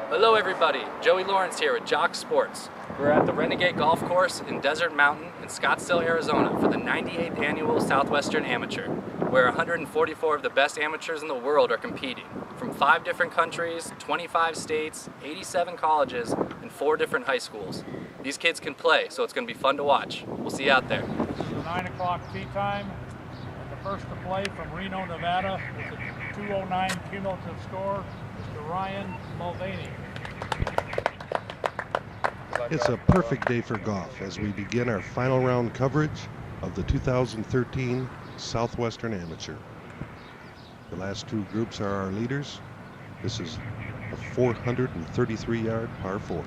Hello everybody, Joey Lawrence here with JOX Sports. We're at the Renegade Golf Course in Desert Mountain in Scottsdale, Arizona for the 98th Annual Southwestern Amateur, where 144 of the best amateurs in the world are competing, from 5 different countries, 25 states, 87 colleges, and 4 different high schools. These kids can play, so it's going to be fun to watch. We'll see you out there. This is 9 o'clock tee time. And the first to play from Reno, Nevada, with a 209 cumulative score, Mr. Ryan Mulvaney. It's a perfect day for golf as we begin our final round coverage of the 2013 Southwestern Amateur. The last 2 groups are our leaders. This is a 433-yard par 4.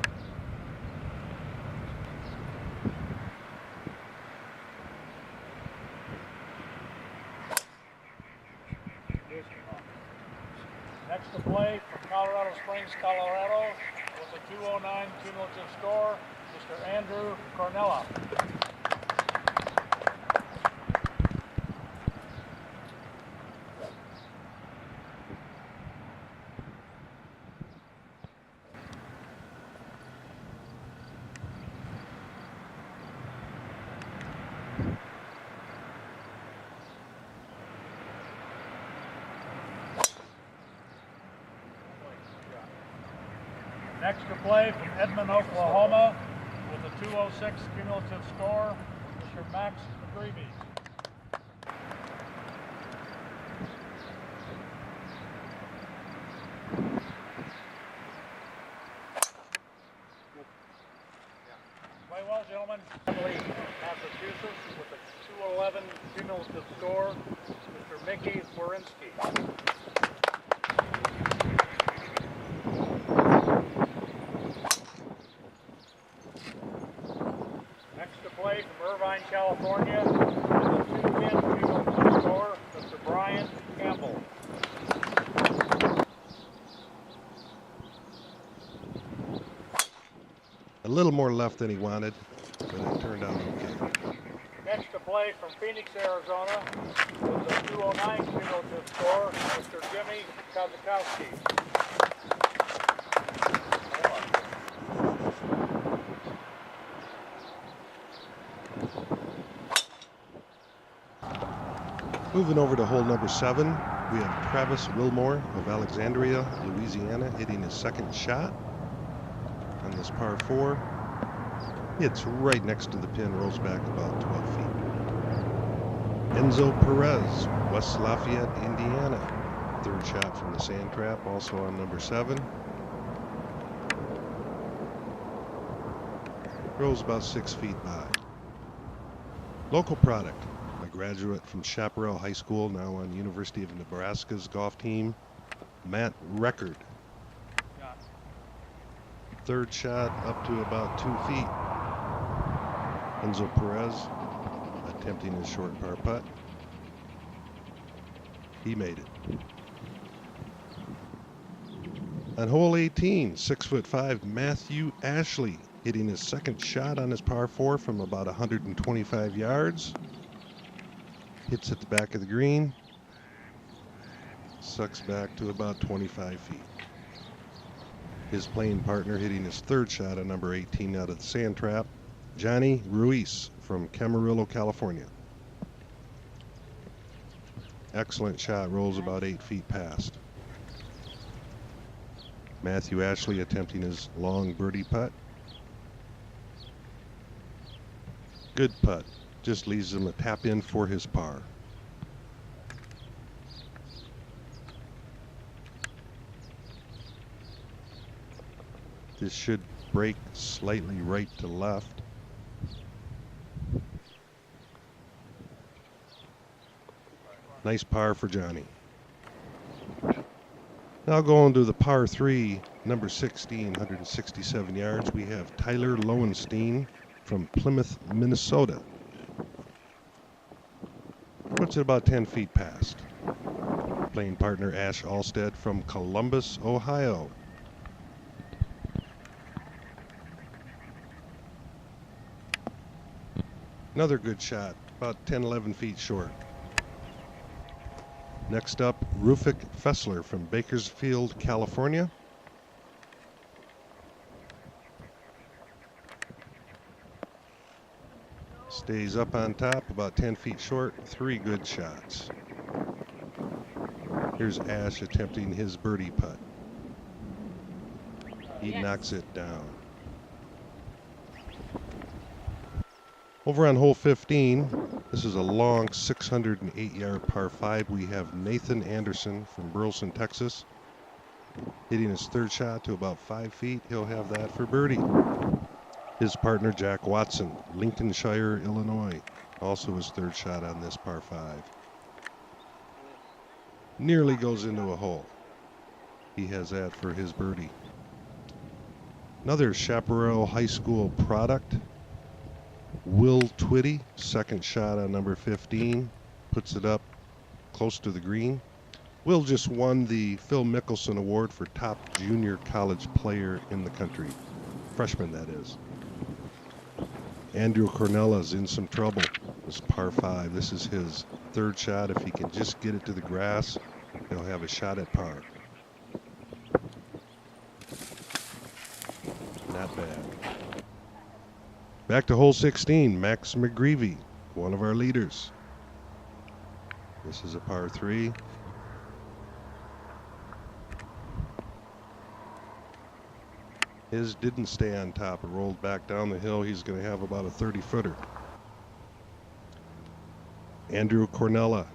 Next to play from Colorado Springs, Colorado, with a 209 cumulative score, Mr. Andrew Cornella. Next to play from Edmond, Oklahoma, with a 206 cumulative score, Mr. Max McGreevy. Play well, gentlemen. Massachusetts, with a 211 cumulative score, Mr. Mickey Warinsky. Play from Irvine, California, with a 210 cumulative score, Mr. Brian Campbell. A little more left than he wanted, but it turned out okay. Next to play from Phoenix, Arizona, with a 209 cumulative score, Mr. Jimmy Kazakowski. Moving over to hole number 7, we have Travis Wilmore of Alexandria, Louisiana, hitting his second shot on this par 4. It's right next to the pin, rolls back about 12 feet. Enzo Perez, West Lafayette, Indiana, third shot from the sand trap, also on number 7. Rolls about 6 feet by. Local product. A graduate from Chaparral High School, now on University of Nebraska's golf team, Matt Record. Third shot up to about 2 feet. Enzo Perez attempting his short par putt. He made it. On hole 18, 6'5" Matthew Ashley hitting his second shot on his par 4 from about 125 yards. Hits at the back of the green, sucks back to about 25 feet. His playing partner hitting his third shot on number 18 out of the sand trap, Johnny Ruiz from Camarillo, California. Excellent shot, rolls about 8 feet past. Matthew Ashley attempting his long birdie putt. Good putt. Just leaves him a tap in for his par. This should break slightly right to left. Nice par for Johnny. Now going to the par 3, number 16, 167 yards, we have Tyler Lowenstein from Plymouth, Minnesota. Puts it about 10 feet past. Playing partner Ash Alstead from Columbus, Ohio. Another good shot, about 10, 11 feet short. Next up, Rufik Fessler from Bakersfield, California. Stays up on top, about 10 feet short, 3 good shots. Here's Ash attempting his birdie putt. He knocks it down. Over on hole 15, this is a long 608-yard par 5. We have Nathan Anderson from Burleson, Texas, hitting his third shot to about 5 feet. He'll have that for birdie. His partner, Jack Watson, Lincolnshire, Illinois, also his third shot on this par 5. Nearly goes into a hole. He has that for his birdie. Another Chaparral High School product, Will Twitty, second shot on number 15, puts it up close to the green. Will just won the Phil Mickelson Award for top junior college player in the country. Freshman, that is. Andrew Cornella's in some trouble. This par 5. This is his third shot. If he can just get it to the grass, he'll have a shot at par. Not bad. Back to hole 16, Max McGreevy, one of our leaders. This is a par 3. His didn't stay on top. It rolled back down the hill. He's going to have about a 30-footer. Andrew Cornella,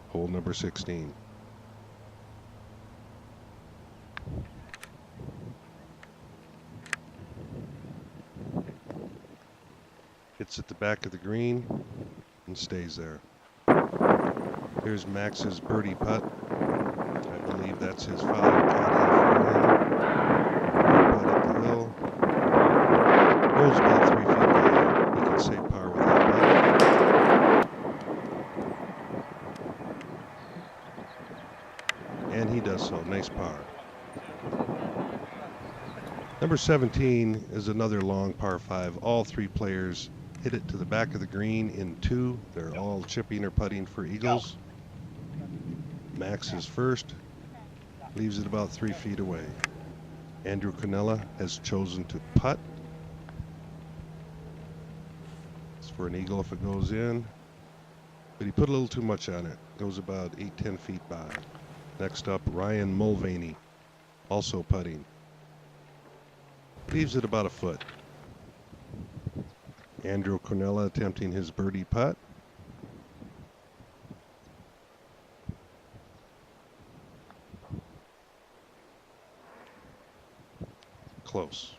hole number 16. Hits at the back of the green and stays there. Here's Max's birdie putt. I believe that's his foul caddy for him. Putt up the hill. Rolls about 3 feet by. He can say par with that putt. And he does so. Nice par. Number 17 is another long par 5. All 3 players hit it to the back of the green in 2. They're all chipping or putting for eagles. Max is first, leaves it about 3 feet away. Andrew Cornella has chosen to putt. It's for an eagle if it goes in, but he put a little too much on it. Goes about 8-10 feet by. Next up, Ryan Mulvaney, also putting. Leaves it about a foot. Andrew Cornella attempting his birdie putt. Close.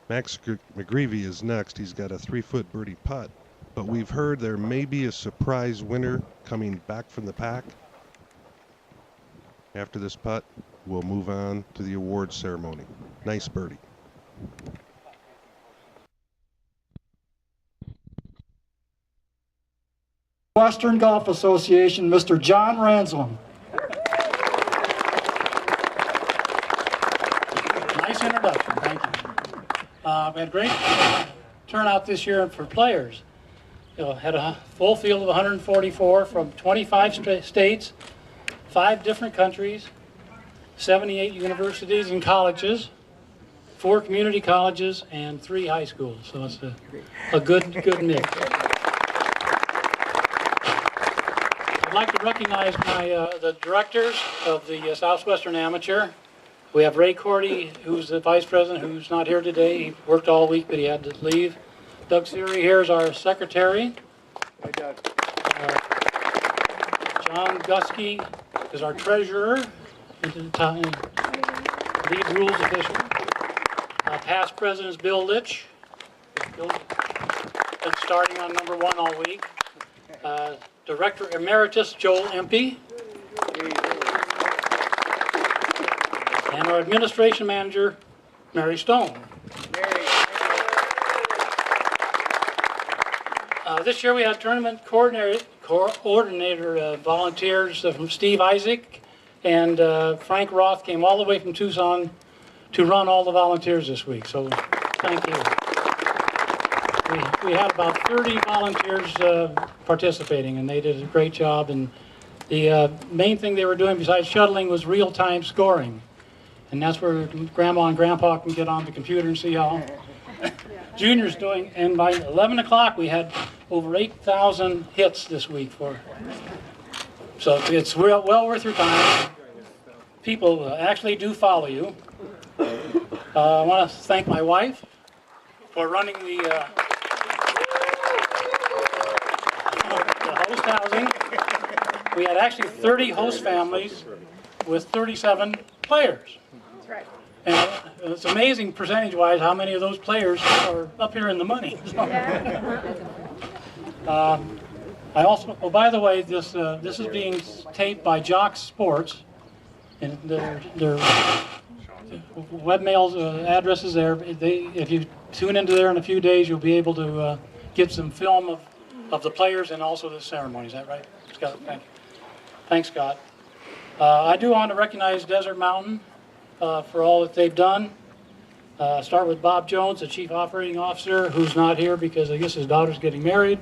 Max McGreevy is next. He's got a 3-foot birdie putt, but we've heard there may be a surprise winner coming back from the pack. After this putt, we'll move on to the awards ceremony. Nice birdie. Western Golf Association, Mr. John Ransom. Nice introduction, thank you. We had great turnout this year for players. Had a full field of 144 from 25 states, 5 different countries, 78 universities and colleges, 4 community colleges, and 3 high schools. So it's a good mix. I'd like to recognize the directors of the Southwestern Amateur. We have Ray Cordy, who's the vice president, who's not here today. He worked all week, but he had to leave. Doug Siri here is our secretary. Hi, Doug. John Gusky is our treasurer, lead rules official. Past president is Bill Litch. Bill's been starting on number 1 all week. Director Emeritus Joel Empey. And our administration manager, Mary Stone. This year we had tournament coordinator volunteers from Steve Isaac and Frank Roth came all the way from Tucson to run all the volunteers this week. So thank you. we had about 30 volunteers participating, and they did a great job. And the main thing they were doing besides shuttling was real-time scoring. And that's where Grandma and Grandpa can get on the computer and see how Junior's doing. And by 11 o'clock, we had over 8,000 hits this week for. So it's well worth your time. People actually do follow you. I want to thank my wife for running the host housing. We had actually 30 host families with 37 players. That's right. And it's amazing percentage-wise how many of those players are up here in the money. I also, oh, by the way, this is being taped by JOX Sports, and their webmail's address is there. If you tune into there in a few days, you'll be able to get some film of the players and also the ceremony. Is that right, Scott? Thank you. Thanks, Scott. I do want to recognize Desert Mountain for all that they've done. Start with Bob Jones, the Chief Operating Officer, who's not here because I guess his daughter's getting married.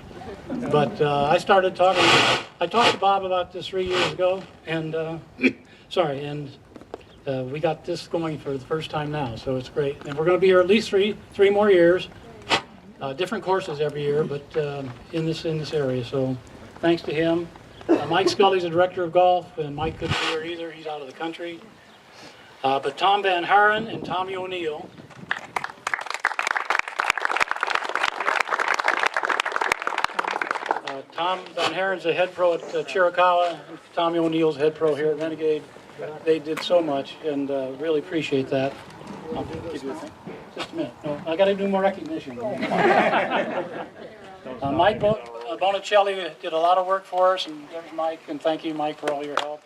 But I talked to Bob about this 3 years ago, and we got this going for the first time now, so it's great. And we're going to be here at least three more years, different courses every year, but in this area. So thanks to him. Mike Scully's the director of golf, and Mike couldn't be here either. He's out of the country. But Tom Van Haren and Tommy O'Neill. Tom Van Haren's the head pro at Chiricahua, and Tommy O'Neill's head pro here at Renegade. They did so much, and really appreciate that. I'll give you a thing. Just a minute. No, I got to do more recognition. Mike Bonicelli did a lot of work for us, and there's Mike, and thank you, Mike, for all your help.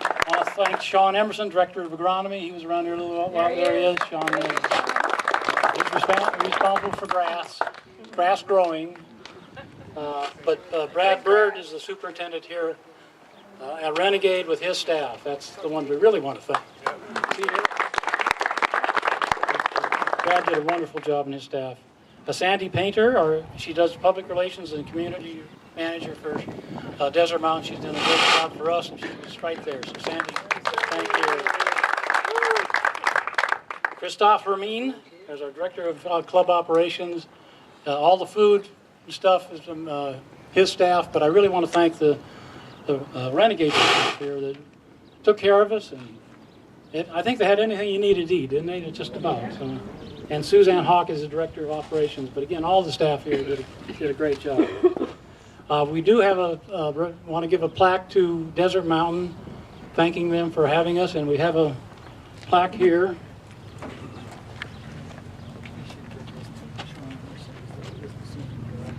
I want to thank Sean Emerson, Director of Agronomy. He was around here a little while. There he is. Sean is responsible for grass growing. But Brad Bird is the superintendent here at Renegade with his staff. That's the one we really want to thank. Brad did a wonderful job in his staff. Sandy Painter, she does public relations and community manager for Desert Mountain. She's done a great job for us, and she's right there. So Sandy, thank you. Christophe Ramin, as our director of club operations. All the food and stuff is from his staff, but I really want to thank the Renegade staff here that took care of us, and I think they had anything you needed to eat, didn't they? Just about. So. And Suzanne Hawk is the director of operations, but again, all the staff here did a great job. We do have want to give a plaque to Desert Mountain, thanking them for having us, and we have a plaque here.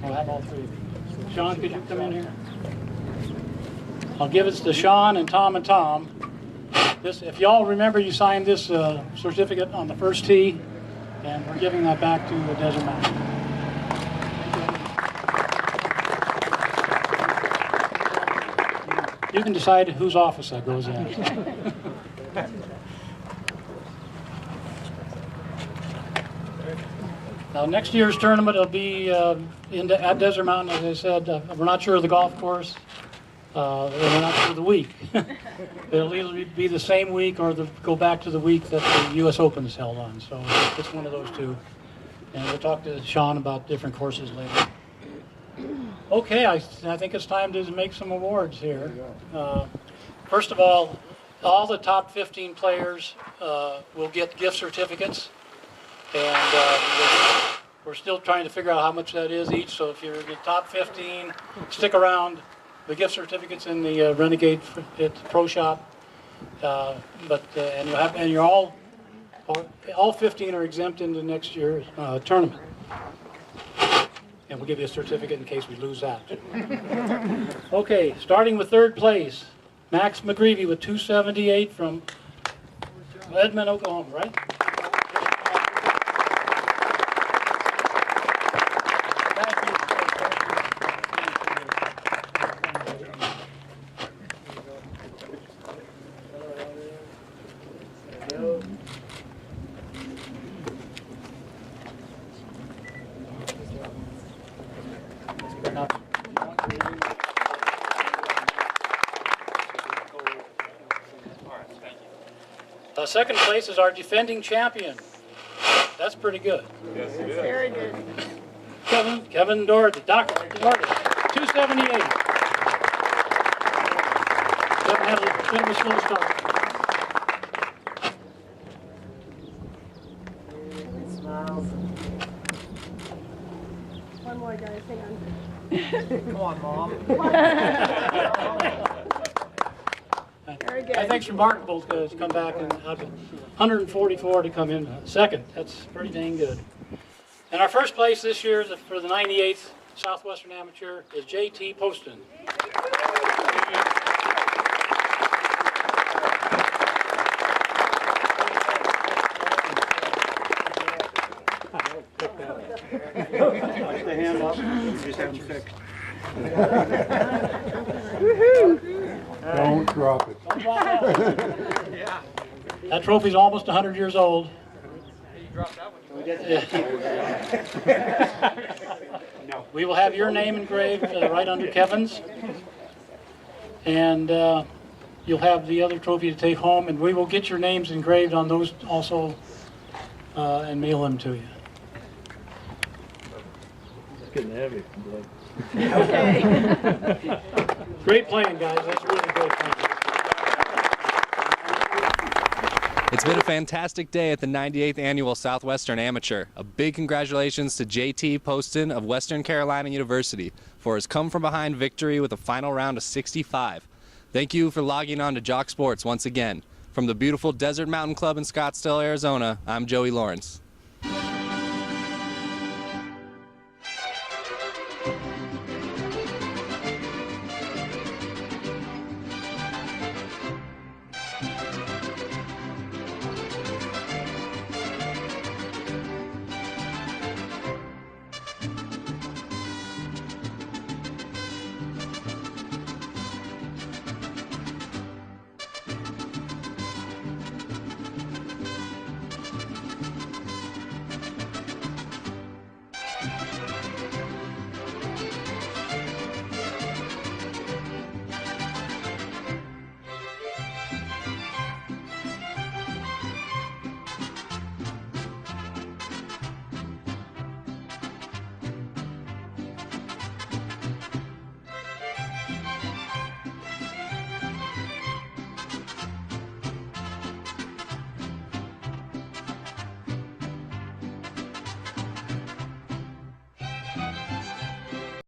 I'll have all three of you. Sean, could you come in here? I'll give it to Sean and Tom. If y'all remember, you signed this certificate on the first tee, and we're giving that back to the Desert Mountain. You can decide whose office that goes in. Now, next year's tournament will be at Desert Mountain, as I said. We're not sure of the golf course. We're not sure of the week. It'll either be the same week or go back to the week that the U.S. Open is held on. So it's one of those two. And we'll talk to Sean about different courses later. Okay, I think it's time to make some awards here. First of all the top 15 players will get gift certificates. And we're still trying to figure out how much that is each. So if you're in the top 15, stick around. The gift certificates in the Renegade at the Pro Shop. And you're all 15 are exempt into next year's tournament. And we'll give you a certificate in case we lose that. Okay, starting with third place, Max McGreevy with 278 from Edmond, Oklahoma, right? Second place is our defending champion. That's pretty good. Yes, it is. Very good. Kevin Doherty, Dr. Doherty, 278. Kevin had a bit of a slow start. Smiles. One more, guys. Hang on. Come on, Mom. Very good. I think it's remarkable to come back and out of 144 to come in second. That's pretty dang good. And our first place this year is for the 98th Southwestern Amateur is J.T. Poston. Put the hand up. You just have them fixed. Don't drop it. That trophy's almost 100 years old. We will have your name engraved right under Kevin's. And you'll have the other trophy to take home, and we will get your names engraved on those also and mail them to you. It's getting heavy. Okay. Great playing, guys. That's really great playing. It's been a fantastic day at the 98th Annual Southwestern Amateur. A big congratulations to J.T. Poston of Western Carolina University for his come-from-behind victory with a final round of 65. Thank you for logging on to JOX Sports once again. From the beautiful Desert Mountain Club in Scottsdale, Arizona, I'm Joey Lawrence.